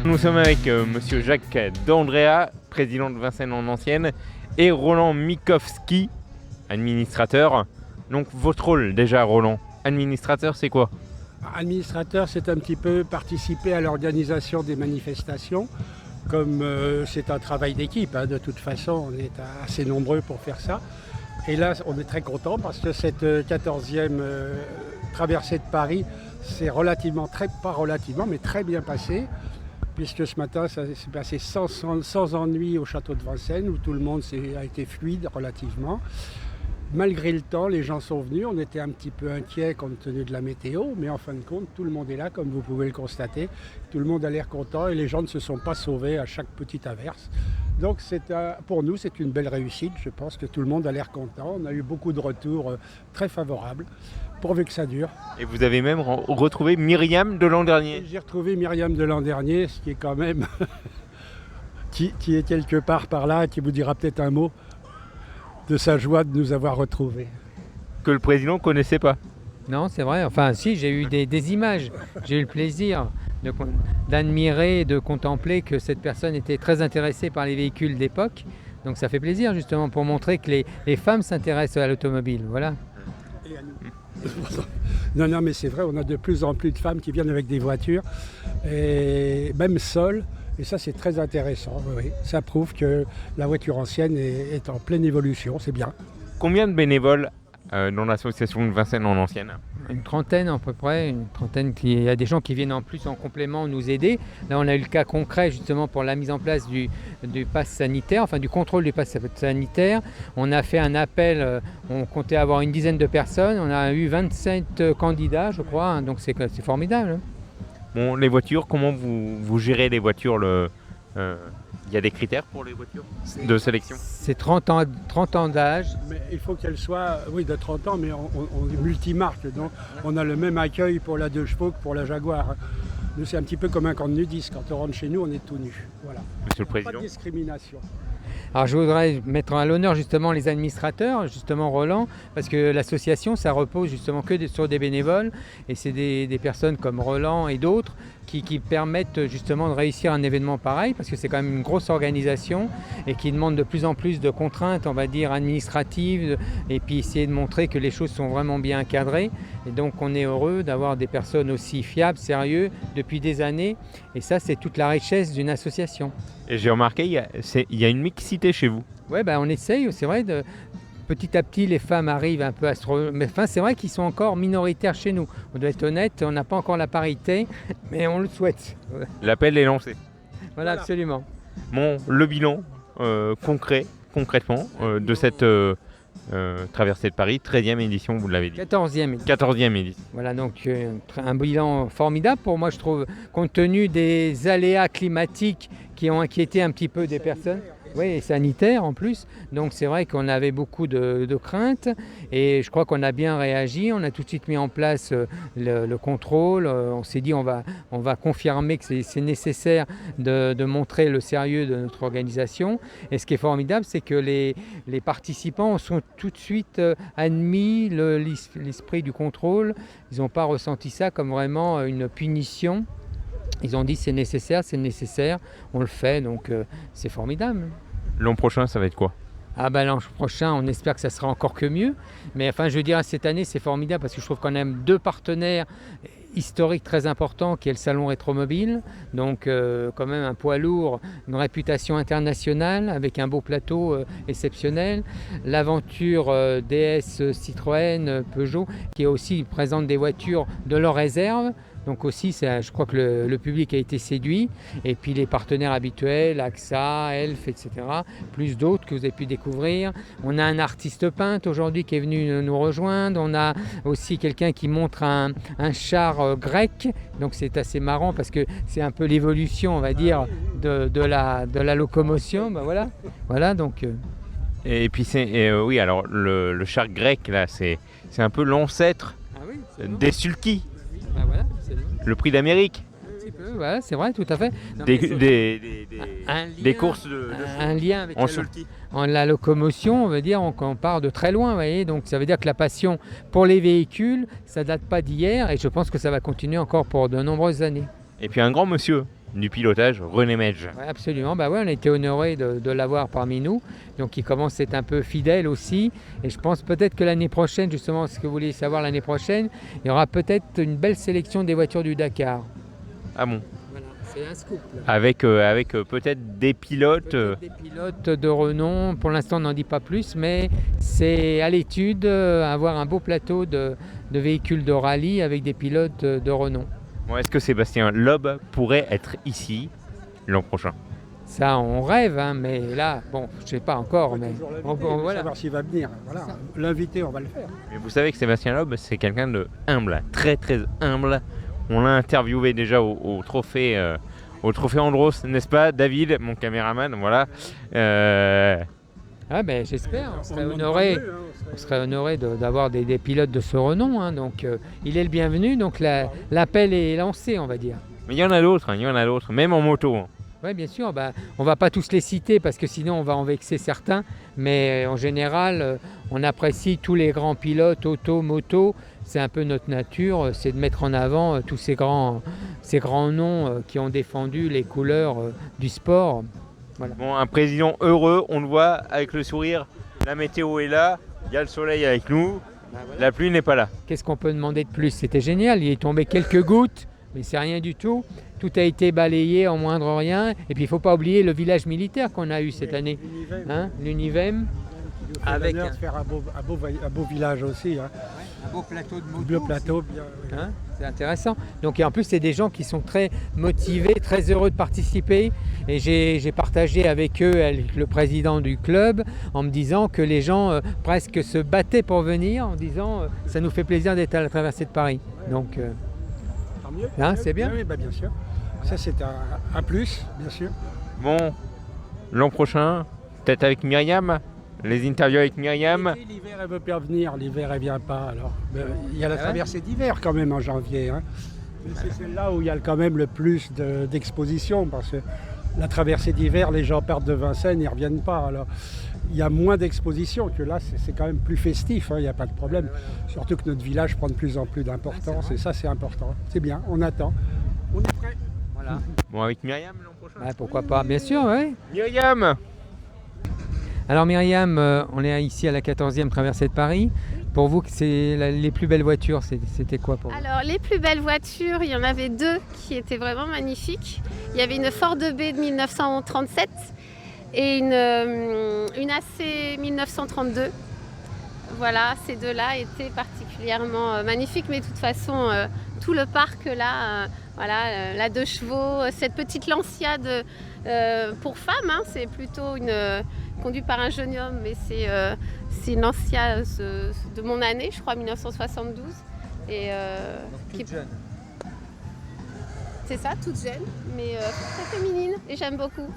Nous sommes avec monsieur Jacques D'Andrea, président de Vincennes en Ancienne, et Roland Mikowski, administrateur. Donc votre rôle déjà, Roland, administrateur, c'est quoi? Administrateur, c'est un petit peu participer à l'organisation des manifestations. Comme c'est un travail d'équipe, de toute façon, on est assez nombreux pour faire ça. Et là, on est très content parce que cette 14e traversée de Paris, c'est très bien passé. Puisque ce matin, ça s'est passé sans ennui au château de Vincennes, où tout le monde a été fluide relativement. Malgré le temps, les gens sont venus, on était un petit peu inquiets compte tenu de la météo, mais en fin de compte, tout le monde est là, comme vous pouvez le constater. Tout le monde a l'air content et les gens ne se sont pas sauvés à chaque petite averse. Donc pour nous, c'est une belle réussite. Je pense que tout le monde a l'air content. On a eu beaucoup de retours très favorables, pourvu que ça dure. Et vous avez même retrouvé Myriam de l'an dernier. J'ai retrouvé Myriam de l'an dernier, ce qui est quand même... qui est quelque part par là, qui vous dira peut-être un mot de sa joie de nous avoir retrouvés. Que le président ne connaissait pas. Non, c'est vrai. Enfin, si, j'ai eu des images. J'ai eu le plaisir d'admirer et de contempler que cette personne était très intéressée par les véhicules d'époque. Donc ça fait plaisir, justement, pour montrer que les femmes s'intéressent à l'automobile. Voilà. Et à nous. Non, mais c'est vrai, on a de plus en plus de femmes qui viennent avec des voitures, et même seules. Et ça, c'est très intéressant. Oui. Ça prouve que la voiture ancienne est en pleine évolution, c'est bien. Combien de bénévoles dans l'association de Vincennes en Ancienne? Une trentaine à peu près, il y a des gens qui viennent en plus en complément nous aider. Là, on a eu le cas concret justement pour la mise en place du pass sanitaire, enfin du contrôle du pass sanitaire. On a fait un appel, on comptait avoir une dizaine de personnes, on a eu 27 candidats, je crois, donc c'est formidable. Bon, les voitures, comment vous gérez les voitures y a des critères pour les voitures de sélection? C'est 30 ans d'âge. Mais il faut qu'elle soit, de 30 ans, mais on est multimarque. Donc on a le même accueil pour la 2 chevaux que pour la Jaguar. Nous, c'est un petit peu comme un camp de nudistes. Quand on rentre chez nous, on est tout nu. Voilà. Monsieur le Président. Pas de discrimination. Alors je voudrais mettre à l'honneur justement les administrateurs, justement Roland, parce que l'association ça repose justement sur des bénévoles et c'est des personnes comme Roland et d'autres qui permettent justement de réussir un événement pareil, parce que c'est quand même une grosse organisation et qui demande de plus en plus de contraintes, on va dire administratives, et puis essayer de montrer que les choses sont vraiment bien encadrées. Et donc on est heureux d'avoir des personnes aussi fiables, sérieuses depuis des années, et ça c'est toute la richesse d'une association. Et j'ai remarqué, il y a une mixité chez vous. Oui, on essaye, c'est vrai, petit à petit les femmes arrivent un peu à se... Mais c'est vrai qu'ils sont encore minoritaires chez nous. On doit être honnête, on n'a pas encore la parité, mais on le souhaite. L'appel est lancé. Voilà, absolument. Bon, le bilan concrètement, de cette traversée de Paris, 13e édition, vous l'avez dit. 14e édition. Voilà, donc un bilan formidable pour moi, je trouve, compte tenu des aléas climatiques qui ont inquiété un petit peu des personnes. Oui, et sanitaire en plus. Donc c'est vrai qu'on avait beaucoup de craintes et je crois qu'on a bien réagi. On a tout de suite mis en place le contrôle. On s'est dit on va confirmer que c'est nécessaire de montrer le sérieux de notre organisation. Et ce qui est formidable, c'est que les participants sont tout de suite admis l'esprit du contrôle. Ils n'ont pas ressenti ça comme vraiment une punition. Ils ont dit c'est nécessaire, on le fait, donc c'est formidable. L'an prochain, ça va être quoi? L'an prochain, on espère que ça sera encore que mieux. Mais enfin, je veux dire, cette année, c'est formidable parce que je trouve qu'on a 2 partenaires historiques très importants, qui est le Salon Rétromobile. Donc, quand même un poids lourd, une réputation internationale avec un beau plateau exceptionnel. L'aventure DS Citroën, Peugeot, qui aussi présente des voitures de leur réserve. Donc aussi, je crois que le public a été séduit. Et puis les partenaires habituels, AXA, Elf, etc. Plus d'autres que vous avez pu découvrir. On a un artiste peintre aujourd'hui qui est venu nous rejoindre. On a aussi quelqu'un qui montre un char grec. Donc c'est assez marrant parce que c'est un peu l'évolution, on va dire, de la locomotion. Voilà donc... Et puis oui, alors le char grec, là, c'est un peu l'ancêtre des sulky. Voilà, le prix d'Amérique. Un petit peu, voilà, c'est vrai, tout à fait. Non, des courses un lien avec en sulky. La locomotion, on veut dire, on part de très loin, vous voyez, donc ça veut dire que la passion pour les véhicules, ça date pas d'hier et je pense que ça va continuer encore pour de nombreuses années. Et puis un grand monsieur, du pilotage, René Medge. Ouais, absolument, bah ouais, on a été honoré de l'avoir parmi nous. Donc il commence à être un peu fidèle aussi. Et je pense peut-être que l'année prochaine, justement, ce que vous voulez savoir l'année prochaine, il y aura peut-être une belle sélection des voitures du Dakar. Ah bon? Voilà, c'est un scoop. Avec peut-être des pilotes. Peut-être des pilotes de renom, pour l'instant on n'en dit pas plus, mais c'est à l'étude, avoir un beau plateau de véhicules de rallye avec des pilotes de renom. Bon, est-ce que Sébastien Loeb pourrait être ici l'an prochain? Ça, on rêve, hein, mais là, bon, je sais pas encore, mais Voilà. Savoir s'il va venir. Voilà. L'inviter, on va le faire. Mais vous savez que Sébastien Loeb, c'est quelqu'un de humble, très très humble. On l'a interviewé déjà au trophée Andros, n'est-ce pas, David, mon caméraman, voilà. Ah ben j'espère, on serait honoré d'avoir des pilotes de ce renom, hein, donc il est le bienvenu, donc l'appel est lancé, on va dire. Mais il y en a d'autres, même en moto. Oui, bien sûr, on ne va pas tous les citer parce que sinon on va en vexer certains, mais en général, on apprécie tous les grands pilotes, auto, moto, c'est un peu notre nature, c'est de mettre en avant tous ces grands noms qui ont défendu les couleurs du sport. Voilà. Bon, un président heureux, on le voit avec le sourire, la météo est là, il y a le soleil avec nous, la pluie n'est pas là. Qu'est-ce qu'on peut demander de plus? C'était génial, il est tombé quelques gouttes, mais c'est rien du tout. Tout a été balayé en moindre rien. Et puis il ne faut pas oublier le village militaire qu'on a eu cette année, l'Univem. Avec de faire un beau village aussi. Hein. Un beau plateau de moto. Un beau plateau, bien. Hein, c'est intéressant. Donc et en plus, c'est des gens qui sont très motivés, très heureux de participer. Et j'ai partagé avec eux, avec le président du club, en me disant que les gens presque se battaient pour venir, en disant ça nous fait plaisir d'être à la traversée de Paris. Donc, tant mieux. Hein, c'est bien. Oui, bien sûr. Ça, c'est un plus, bien sûr. Bon, l'an prochain, peut-être avec Myriam, les interviews avec Myriam. L'hiver, elle veut pas venir, l'hiver, elle vient pas. Alors, il y a la traversée d'hiver quand même en janvier. Hein. Mais c'est celle-là où il y a quand même le plus d'exposition, parce que la traversée d'hiver, les gens partent de Vincennes, ils ne reviennent pas. Alors, il y a moins d'exposition que là, c'est quand même plus festif, hein, il n'y a pas de problème. Surtout que notre village prend de plus en plus d'importance, et ça, c'est important. C'est bien, on attend. On est prêt. Voilà. Bon, avec Myriam l'an prochain. Ouais, pourquoi pas, bien sûr, oui. Myriam! Alors Myriam, on est ici à la 14e traversée de Paris. Pour vous, c'est les plus belles voitures, c'était quoi pour vous? Alors les plus belles voitures, il y en avait deux qui étaient vraiment magnifiques. Il y avait une Ford B de 1937 et une AC 1932. Voilà, ces deux-là étaient particulièrement magnifiques, mais de toute façon, tout le parc là, voilà, la 2 chevaux, cette petite Lancia pour femmes, hein, c'est plutôt conduite par un jeune homme, mais c'est une Lancia de mon année, je crois 1972. Et, toute jeune. C'est ça, toute jeune, mais très féminine, et j'aime beaucoup.